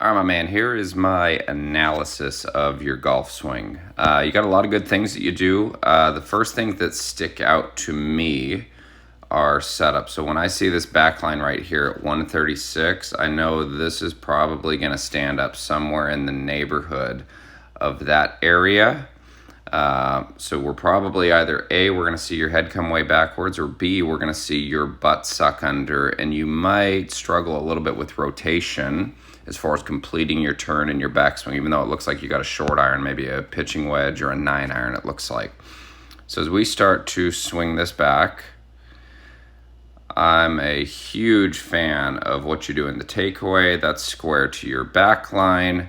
All right, my man, here is my analysis of your golf swing. You got a lot of good things that you do. The first things that stick out to me are setup. So when I see this backline right here at 136, I know this is probably going to stand up somewhere in the neighborhood of that area. So we're probably either A, we're going to see your head come way backwards, or B, we're going to see your butt suck under, and you might struggle a little bit with rotation as far as completing your turn and your backswing, even though it looks like you got a short iron, maybe a pitching wedge or a 9-iron, it looks like. So as we start to swing this back, I'm a huge fan of what you do in the takeaway. That's square to your back line.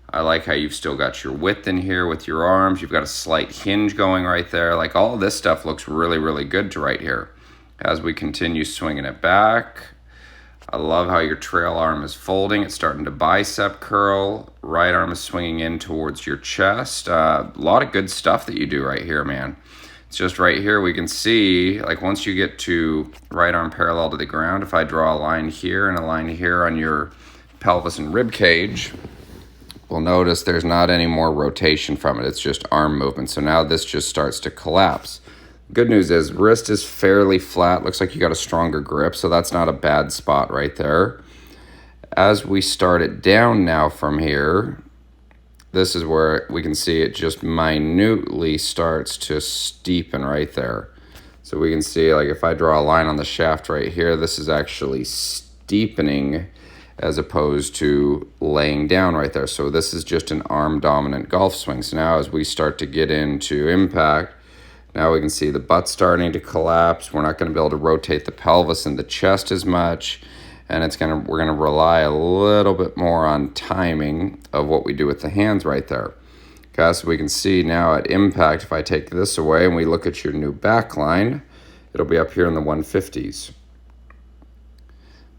I like how you've still got your width in here with your arms. You've got a slight hinge going right there. Like, all of this stuff looks really, really good to right here. As we continue swinging it back, I love how your trail arm is folding. It's starting to bicep curl. Right arm is swinging in towards your chest. A lot of good stuff that you do right here, man. It's just right here we can see, like, once you get to right arm parallel to the ground, if I draw a line here and a line here on your pelvis and rib cage, we'll notice there's not any more rotation from it. It's just arm movement. So now this just starts to collapse. Good news is wrist is fairly flat. Looks like you got a stronger grip, so that's not a bad spot right there. As we start it down now from here, this is where we can see it just minutely starts to steepen right there. So we can see, like, if I draw a line on the shaft right here, this is actually steepening as opposed to laying down right there. So this is just an arm dominant golf swing. So now as we start to get into impact, now we can see the butt starting to collapse. We're not going to be able to rotate the pelvis and the chest as much, and we're going to rely a little bit more on timing of what we do with the hands right there. Okay, so we can see now at impact, if I take this away and we look at your new back line, it'll be up here in the 150s.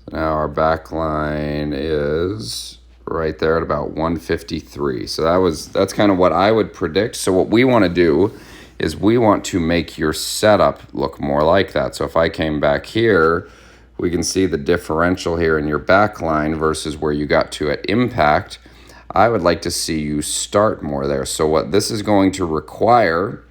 So now our back line is right there at about 153. So that's kind of what I would predict. So what we want to do is we want to make your setup look more like that. So if I came back here, we can see the differential here in your back line versus where you got to at impact. I would like to see you start more there. So what this is going to require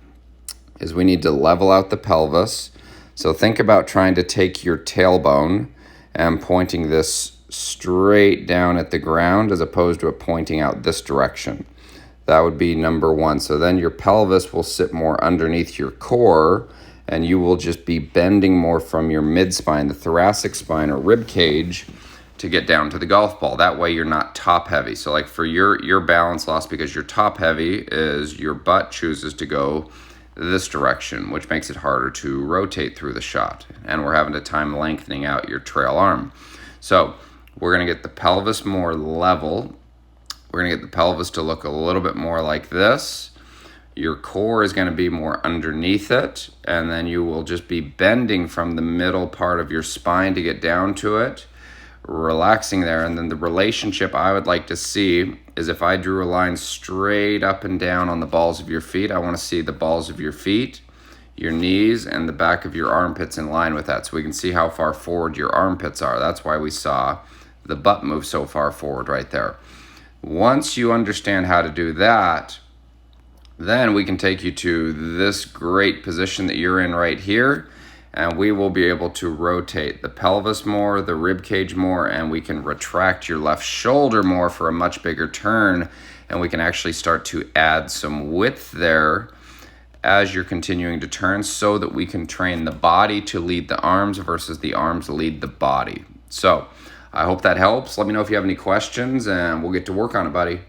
is we need to level out the pelvis. So think about trying to take your tailbone and pointing this straight down at the ground as opposed to it pointing out this direction. That would be number one. So then your pelvis will sit more underneath your core, and you will just be bending more from your mid-spine, the thoracic spine or rib cage, to get down to the golf ball. That way you're not top heavy. So like for your balance loss, because you're top heavy, is your butt chooses to go this direction, which makes it harder to rotate through the shot. And we're having a time lengthening out your trail arm. So we're going to get the pelvis more level. We're going to get the pelvis to look a little bit more like this. Your core is going to be more underneath it, and then you will just be bending from the middle part of your spine to get down to it, relaxing there. And then the relationship I would like to see is if I drew a line straight up and down on the balls of your feet, I want to see the balls of your feet, your knees, and the back of your armpits in line with that, so we can see how far forward your armpits are. That's why we saw the butt move so far forward right there. Once you understand how to do that, then we can take you to this great position that you're in right here, and we will be able to rotate the pelvis more, the rib cage more, and we can retract your left shoulder more for a much bigger turn, and we can actually start to add some width there as you're continuing to turn, so that we can train the body to lead the arms versus the arms lead the body. So I hope that helps. Let me know if you have any questions, and we'll get to work on it, buddy.